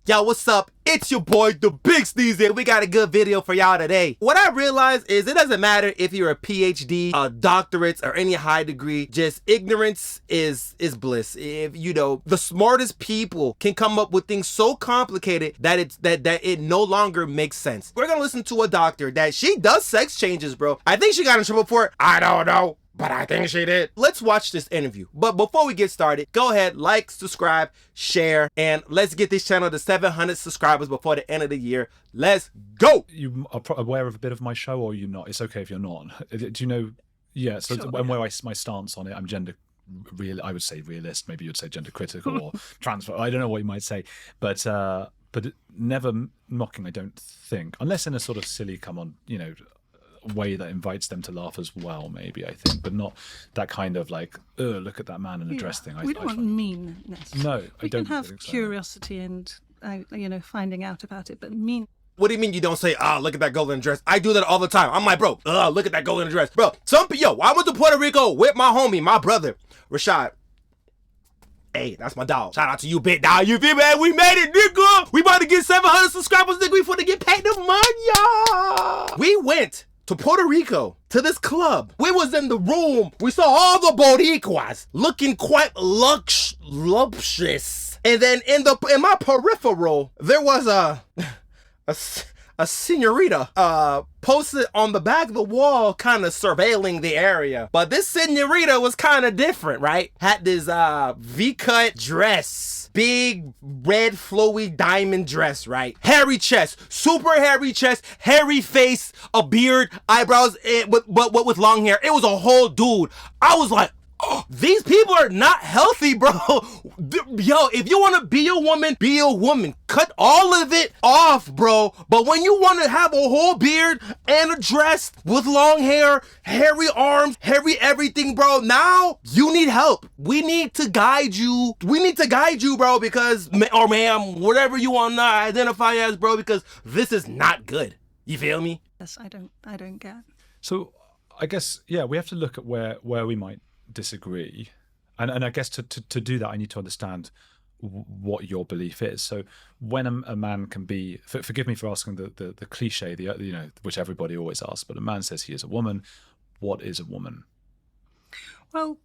Yo, what's up? It's your boy, the Big Sneeze, and we got a good video for y'all today. What I realized is it doesn't matter if you're a PhD, a doctorate, or any high degree, just ignorance is bliss. If you know, the smartest people can come up with things so complicated that it no longer makes sense. We're gonna listen to a doctor that she does sex changes, bro. I think she got in trouble for it. I don't know, but I think she did. Let's watch this interview. But before we get started, go ahead, like, subscribe, share, and let's get this channel to 700 subscribers before the end of the year. Let's go. You are aware of a bit of my show, or you're not? It's okay if you're not. Do you know? Yeah. So Sure, where my stance on it, I'm gender real. I would say realist. Maybe you'd say gender critical or transfer. I don't know what you might say, but never mocking. I don't think, unless in a sort of silly, come on, way that invites them to laugh as well, maybe, I think, but not that kind of like, look at that man in a dress thing. We don't want meanness. No, we can have curiosity and finding out about it, but mean. What do you mean you don't say, look at that girl in a dress? I do that all the time. I'm like, bro, look at that girl in a dress. Bro, I went to Puerto Rico with my homie, my brother, Rashad. Hey, that's my dog. Shout out to you, big dog. You feel me? We made it, nigga. We about to get 700 subscribers, nigga. We finna get paid the money, y'all. We went to Puerto Rico, to this club. We was in the room. We saw all the Boricuas looking quite luxurious. And then in my peripheral, there was a senorita posted on the back of the wall, kind of surveilling the area. But this senorita was kind of different, right? Had this V-cut dress, big red flowy diamond dress, right? Hairy chest, super hairy chest, hairy face, a beard, eyebrows, but with long hair. It was a whole dude. I was like, oh, these people are not healthy, bro. Yo, if you want to be a woman, be a woman. Cut all of it off, bro. But when you want to have a whole beard and a dress with long hair, hairy arms, hairy everything, bro, now you need help. We need to guide you. We need to guide you, bro, because, or ma'am, whatever you want to identify as, bro, because this is not good. You feel me? Yes, I don't get. So I guess, yeah, we have to look at where we might disagree, and I guess to do that I need to understand what your belief is. So when a man can be, forgive me for asking the cliche, which everybody always asks, but a man says he is a woman, what is a woman? Well,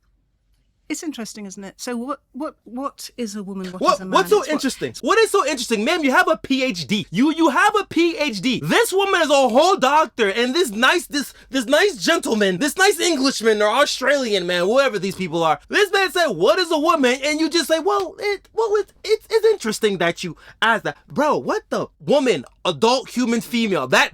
it's interesting, isn't it? So what is a woman? What is a man? What's so interesting? What is so interesting, ma'am? You have a PhD. You have a PhD. This woman is a whole doctor, and this nice gentleman, this nice Englishman or Australian man, whoever these people are. This man said, "What is a woman?" And you just say, it's interesting that you asked that, bro. What the woman? Adult human female. That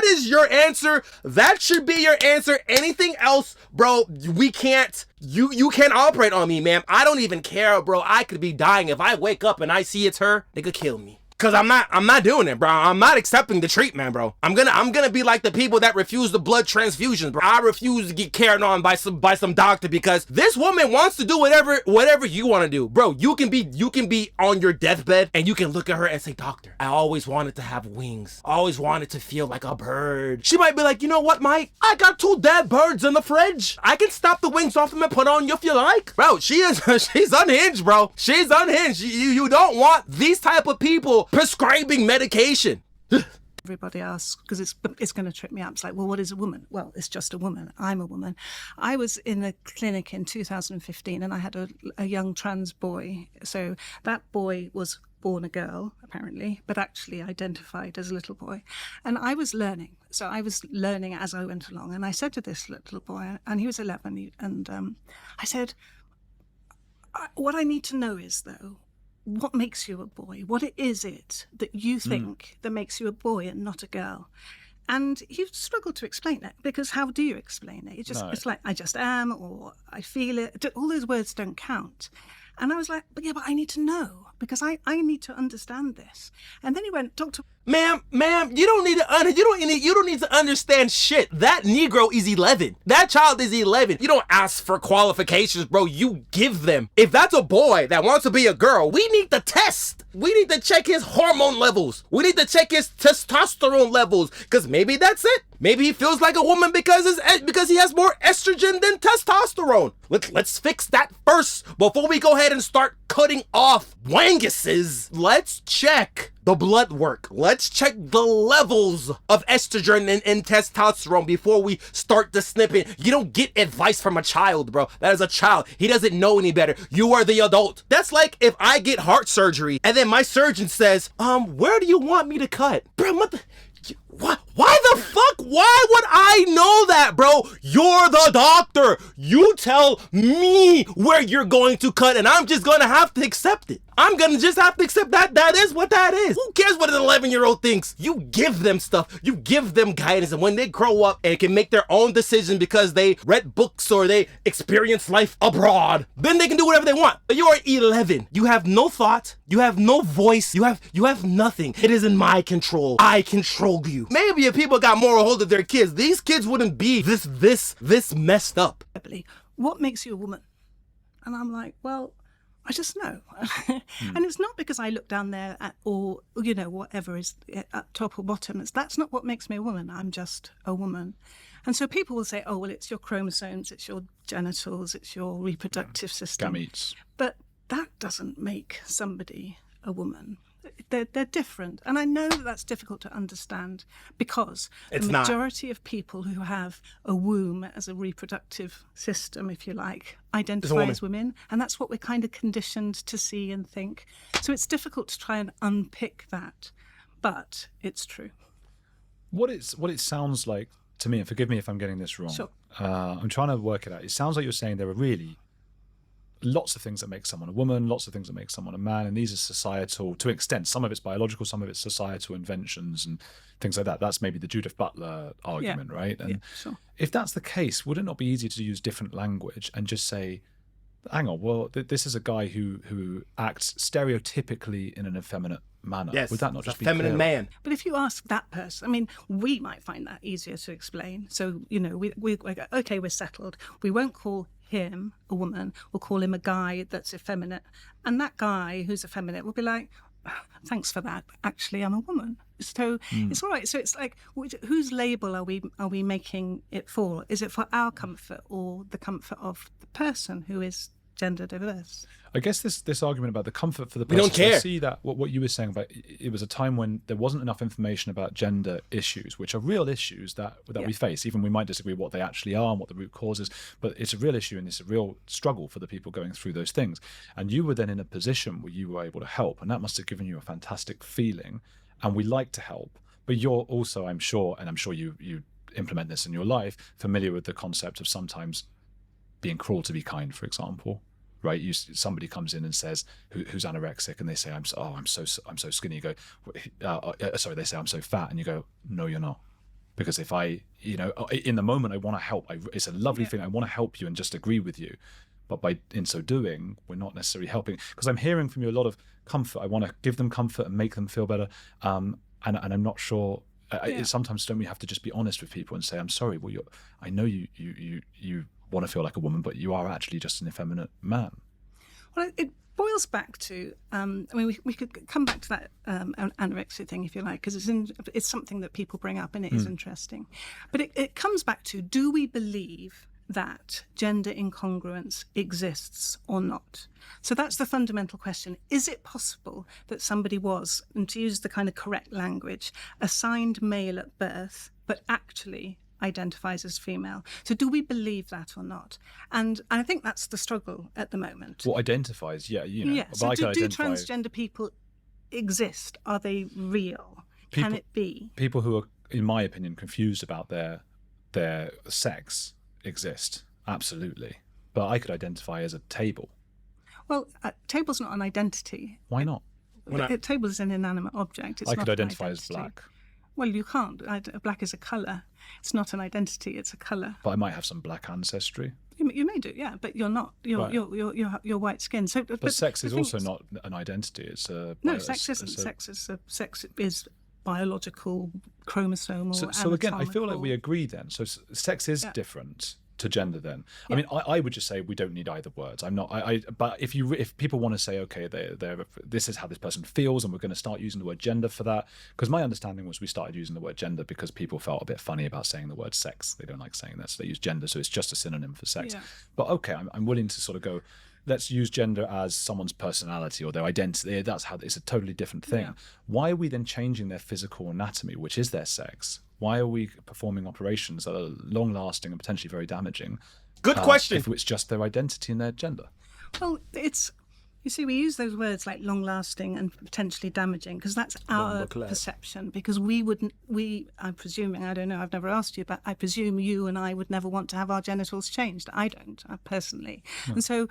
is your answer. That should be your answer. Anything else, bro? We can't. You can't operate on me, ma'am. I don't even care, bro. I could be dying. If I wake up and I see it's her, they could kill me. Cause I'm not doing it, bro. I'm not accepting the treatment, bro. I'm gonna be like the people that refuse the blood transfusions, bro. I refuse to get carried on by some doctor because this woman wants to do whatever you want to do, bro. You can be on your deathbed and you can look at her and say, "Doctor, I always wanted to have wings. I always wanted to feel like a bird." She might be like, "You know what, Mike? I got 2 dead birds in the fridge. I can stop the wings off them and put on you if you like." Bro, she's unhinged, bro. She's unhinged. You don't want these type of people prescribing medication. Everybody asks, because it's going to trip me up. It's like, well, what is a woman? Well, it's just a woman. I'm a woman. I was in a clinic in 2015 and I had a young trans boy. So that boy was born a girl, apparently, but actually identified as a little boy. And I was learning. So I was learning as I went along. And I said to this little boy, and he was 11, and I said, what I need to know is, though, what makes you a boy? What is it that you think that makes you a boy and not a girl? And he struggled to explain it, because how do you explain it? It's like, I just am, or I feel it. All those words don't count. And I was like, but I need to know, because I need to understand this. And then he went, "Doctor, Ma'am, you don't need to understand shit. That Negro is 11. That child is 11. You don't ask for qualifications, bro. You give them. If that's a boy that wants to be a girl, we need to test. We need to check his hormone levels. We need to check his testosterone levels, because maybe that's it. Maybe he feels like a woman because he has more estrogen than testosterone. Let's fix that first before we go ahead and start cutting off wanguses, let's check the blood work. Let's check the levels of estrogen and testosterone before we start the snipping. You don't get advice from a child, bro. That is a child. He doesn't know any better. You are the adult. That's like if I get heart surgery and then my surgeon says, where do you want me to cut? Bro, what the... Why the fuck? Why would I know that, bro? You're the doctor. You tell me where you're going to cut, and I'm just gonna have to accept it. I'm gonna just have to accept that that is what that is. Who cares what an 11-year-old thinks? You give them stuff. You give them guidance, and when they grow up and can make their own decisions because they read books or they experience life abroad, then they can do whatever they want. But you are 11. You have no thought. You have no voice. You have nothing. It is in my control. I control you. Maybe if people got more hold of their kids, these kids wouldn't be this messed up. What makes you a woman? And I'm like, well, I just know. And it's not because I look down there at, or, you know, whatever is at top or bottom. That's not what makes me a woman. I'm just a woman. And so people will say, oh, well, it's your chromosomes, it's your genitals, it's your reproductive system. Gametes. But that doesn't make somebody a woman. They're different. And I know that that's difficult to understand because the majority of people who have a womb as a reproductive system, if you like, identify as women. And that's what we're kind of conditioned to see and think. So it's difficult to try and unpick that. But it's true. What it sounds like to me, and forgive me if I'm getting this wrong, Sure. I'm trying to work it out. It sounds like you're saying there are really lots of things that make someone a woman, lots of things that make someone a man, and these are societal to an extent. Some of it's biological, some of it's societal inventions and things like that. That's maybe the Judith Butler argument, right? And sure. If that's the case, would it not be easy to use different language and just say, hang on, well, this is a guy who acts stereotypically in an effeminate manner. Yes, Would that not just be feminine clearer? man? But if you ask that person, I mean, we might find that easier to explain. So, you know, we go, okay, we're settled. We won't call him a woman. We'll call him a guy that's effeminate. And that guy who's effeminate will be like, thanks for that. Actually, I'm a woman. So it's all right. So it's like, whose label are we making it for? Is it for our comfort or the comfort of the person who is gender diverse? I guess this argument about the comfort for the person. We don't care. I see that what you were saying about it was a time when there wasn't enough information about gender issues, which are real issues that we face. Even we might disagree what they actually are and what the root cause is, but it's a real issue and it's a real struggle for the people going through those things. And you were then in a position where you were able to help, and that must have given you a fantastic feeling. And we like to help, but you're also, I'm sure, and I'm sure you implement this in your life, familiar with the concept of sometimes being cruel to be kind, for example. Right, somebody comes in and says who's anorexic, and they say I'm so skinny. You go, sorry. They say I'm so fat, and you go, no, you're not, because if I, in the moment I want to help. It's a lovely thing. I want to help you and just agree with you, but in so doing, we're not necessarily helping. Because I'm hearing from you a lot of comfort. I want to give them comfort and make them feel better. And I'm not sure. Sometimes don't we have to just be honest with people and say, I'm sorry. Well, I know you want to feel like a woman, but you are actually just an effeminate man. Well, it boils back to, I mean, we could come back to that anorexia thing, if you like, because it's something that people bring up and it is interesting. But it comes back to, do we believe that gender incongruence exists or not? So that's the fundamental question. Is it possible that somebody was, and to use the kind of correct language, assigned male at birth, but actually identifies as female? So do we believe that or not? And I think that's the struggle at the moment. What identifies, So do transgender people exist? Are they real? Can it be? People who are, in my opinion, confused about their sex exist, absolutely. But I could identify as a table. Well, a table's not an identity. Why not? A table is an inanimate object. It's I not could an identify as identity. black. Well, you can't. Black is a colour. It's not an identity. It's a colour. But I might have some black ancestry. You may do, yeah, but you're not. You're white skin. So, but sex is also not an identity. It's sex isn't. Sex is biological, chromosomal. So again, I feel like we agree then. So sex is different to gender then. I mean, I would just say we don't need either words. I'm not. But if people want to say, okay, this is how this person feels, and we're going to start using the word gender for that, because my understanding was we started using the word gender because people felt a bit funny about saying the word sex. They don't like saying that, so they use gender. So it's just a synonym for sex. Yeah. But okay, I'm willing to sort of go, let's use gender as someone's personality or their identity. That's how it's a totally different thing. Yeah. Why are we then changing their physical anatomy, which is their sex? Why are we performing operations that are long lasting and potentially very damaging? Good question. If it's just their identity and their gender. Well, you see, we use those words like long-lasting and potentially damaging because that's our perception. Because I'm presuming, I don't know, I've never asked you, but I presume you and I would never want to have our genitals changed. I don't, personally. No. And so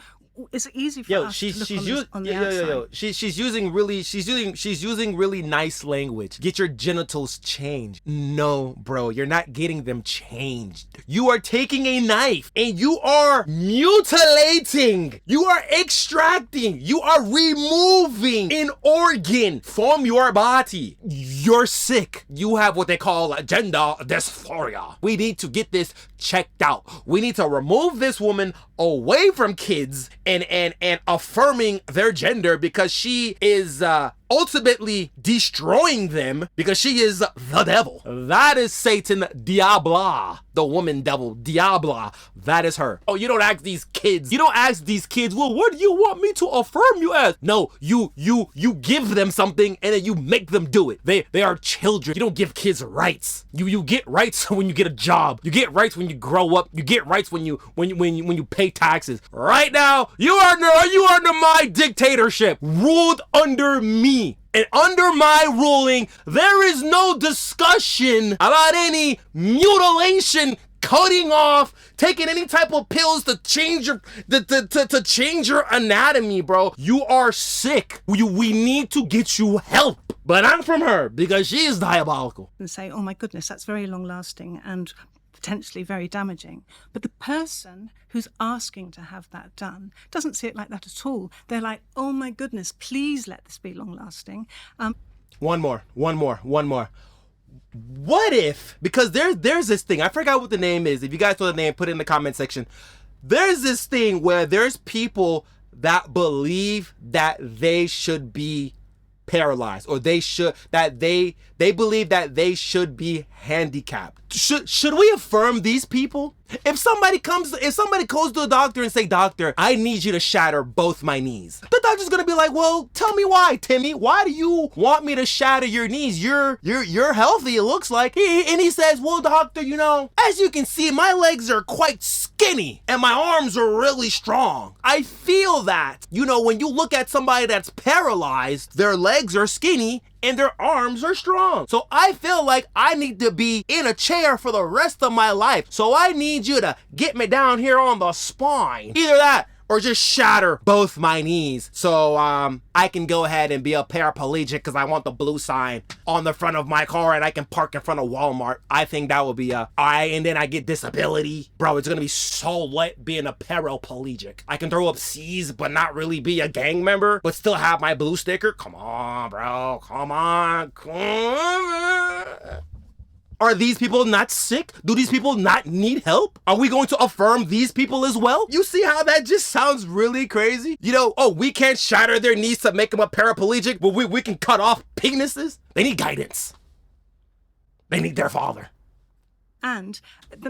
it's easy for us to look on the outside. She's using really nice language. Get your genitals changed. No, bro, you're not getting them changed. You are taking a knife and you are mutilating. You are extracting. You are removing an organ from your body. You're sick. You have what they call gender dysphoria. We need to get this checked out. We need to remove this woman away from kids and affirming their gender because she is ultimately destroying them because she is the devil. That is Satan, Diabla, the woman devil, Diabla. That is her. Oh, you don't ask these kids. You don't ask these kids, well, what do you want me to affirm you as? No, you give them something and then you make them do it. They are children. You don't give kids rights. You get rights when you get a job. You get rights when you grow up. You get rights when you pay taxes. Right now, you are under my dictatorship, ruled under me. And under my ruling, there is no discussion about any mutilation, cutting off, taking any type of pills to change your to change your anatomy, bro. You are sick. We need to get you help. But not from her because she is diabolical. And say, oh my goodness, that's very long lasting and potentially very damaging. But the person who's asking to have that done doesn't see it like that at all. They're like, oh my goodness, please let this be long lasting. One more. What if, because there's this thing, I forgot what the name is. If you guys know the name, put it in the comment section. There's this thing where there's people that believe that they should be paralyzed, or they believe that they should be handicapped. Should we affirm these people? If somebody goes to the doctor and say, doctor, I need you to shatter both my knees, the doctor's gonna be like, well, tell me why, Timmy. Why do you want me to shatter your knees? You're healthy, it looks like. And he says, well, doctor, as you can see, my legs are quite skinny and my arms are really strong. I feel that, when you look at somebody that's paralyzed, their legs are skinny and their arms are strong. So I feel like I need to be in a chair for the rest of my life. So I need you to get me down here on the spine. Either that or just shatter both my knees so I can go ahead and be a paraplegic because I want the blue sign on the front of my car and I can park in front of Walmart. I think that would be and then I get disability. Bro, it's gonna be so lit being a paraplegic. I can throw up C's but not really be a gang member, but still have my blue sticker. Come on, bro. Come on. Are these people not sick? Do these people not need help? Are we going to affirm these people as well? You see how that just sounds really crazy? We can't shatter their knees to make them a paraplegic, but we can cut off penises? They need guidance. They need their father. And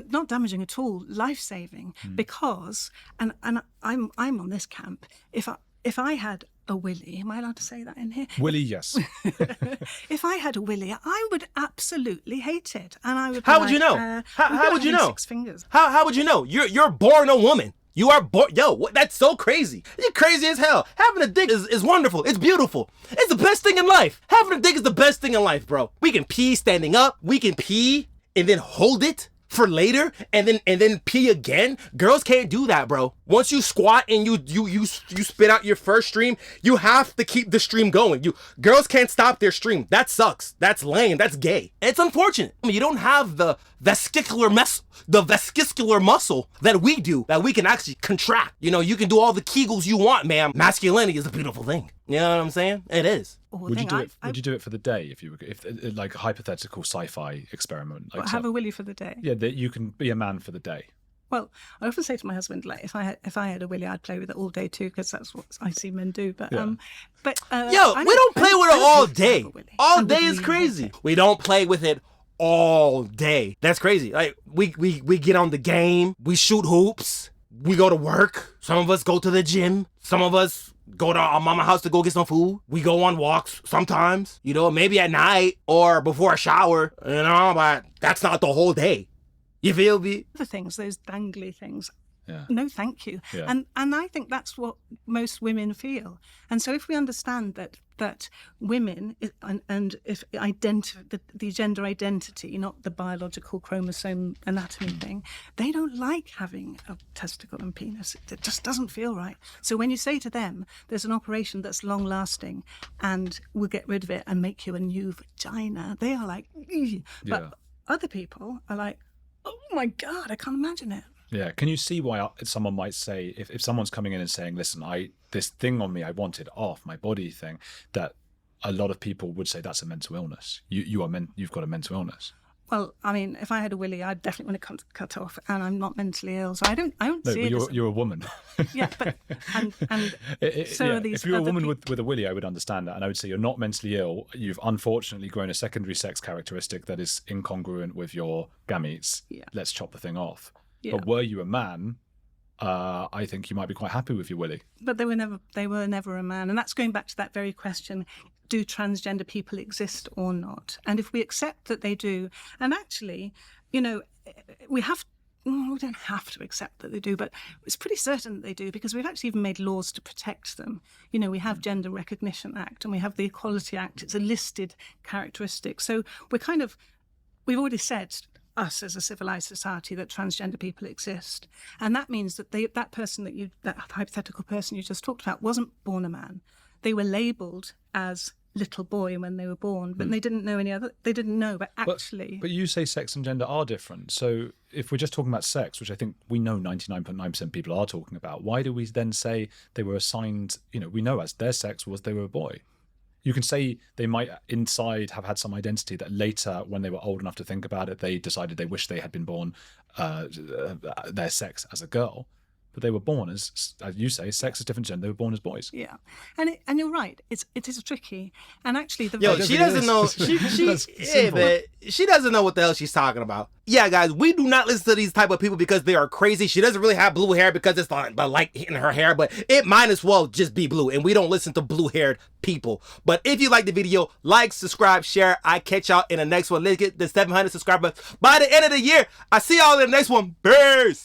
not damaging at all, life-saving, because, and I'm on this camp, if I had a willy, am I allowed to say that in here? Willy, yes. If I had a willy, I would absolutely hate it, and I would. How would you know? How would you know? 6 fingers. How would you know? You're born a woman. You are born. That's so crazy. You're crazy as hell. Having a dick is wonderful. It's beautiful. It's the best thing in life. Having a dick is the best thing in life, bro. We can pee standing up. We can pee and then hold it for later and then pee again. Girls can't do that, bro. Once you squat and you spit out your first stream, you have to keep the stream going. Girls can't stop their stream. That sucks. That's lame. That's gay. It's unfortunate. You don't have the vesicular muscle that we do, that we can actually contract. You can do all the Kegels you want, ma'am. Masculinity is a beautiful thing. You know what I'm saying? It is. Would you do it for the day if like a hypothetical sci-fi experiment? Like have a willy for the day. Yeah, that you can be a man for the day. Well, I often say to my husband, like, if I had a willy, I'd play with it all day too, because that's what I see men do. But we don't play with it all day. All day is crazy. We don't play with it all day. That's crazy. Like we get on the game. We shoot hoops. we go to work. Some of us go to the gym. Some of us go to our mama house to go get some food. We go on walks sometimes, you know, maybe at night or before a shower, you know, but that's not the whole day. You feel me? The things, those dangly things. Yeah. No, thank you. Yeah. And I think that's what most women feel. And so if we understand that women and if the gender identity, not the biological chromosome anatomy thing, they don't like having a testicle and penis. It just doesn't feel right. So when you say to them, there's an operation that's long lasting and we'll get rid of it and make you a new vagina, they are like, "Ew." But Yeah. other people are like, oh my God, I can't imagine it. Yeah. Can you see why someone might say, if someone's coming in and saying, listen, this thing on me, I want it off, my body thing, that a lot of people would say that's a mental illness. You've got a mental illness. Well, I mean, if I had a willy, I'd definitely want it cut off, and I'm not mentally ill, so I don't No, see but it. As, you're a woman. yeah, but so are these. If you're a other woman with a willy, I would understand that, and I would say you're not mentally ill. You've unfortunately grown a secondary sex characteristic that is incongruent with your gametes. Yeah. Let's chop the thing off. Yeah. But were you a man, I think you might be quite happy with your willy. But they were never a man, and that's going back to that very question: do transgender people exist or not? And if we accept that they do, and actually, you know, we don't have to accept that they do, but it's pretty certain that they do because we've actually even made laws to protect them. You know, we have Gender Recognition Act and we have the Equality Act. It's a listed characteristic. So we've already said, us as a civilized society, that transgender people exist. And that means that that hypothetical person you just talked about wasn't born a man. They were labelled as little boy when they were born, but they didn't know, but actually... But you say sex and gender are different. So if we're just talking about sex, which I think we know 99.9% people are talking about, why do we then say they were assigned, you know, we know as their sex was they were a boy? You can say they might inside have had some identity that later, when they were old enough to think about it, they decided they wished they had been born their sex as a girl. But they were born as you say, sex is different gender. They were born as boys. Yeah, and you're right. It is tricky, and actually the She doesn't know. She doesn't know what the hell she's talking about. Yeah, guys, we do not listen to these type of people because they are crazy. She doesn't really have blue hair because it's the light hitting her hair, but it might as well just be blue. And we don't listen to blue-haired people. But if you like the video, like, subscribe, share. I catch y'all in the next one. Let's get the 700 subscribers by the end of the year. I see y'all in the next one. Peace.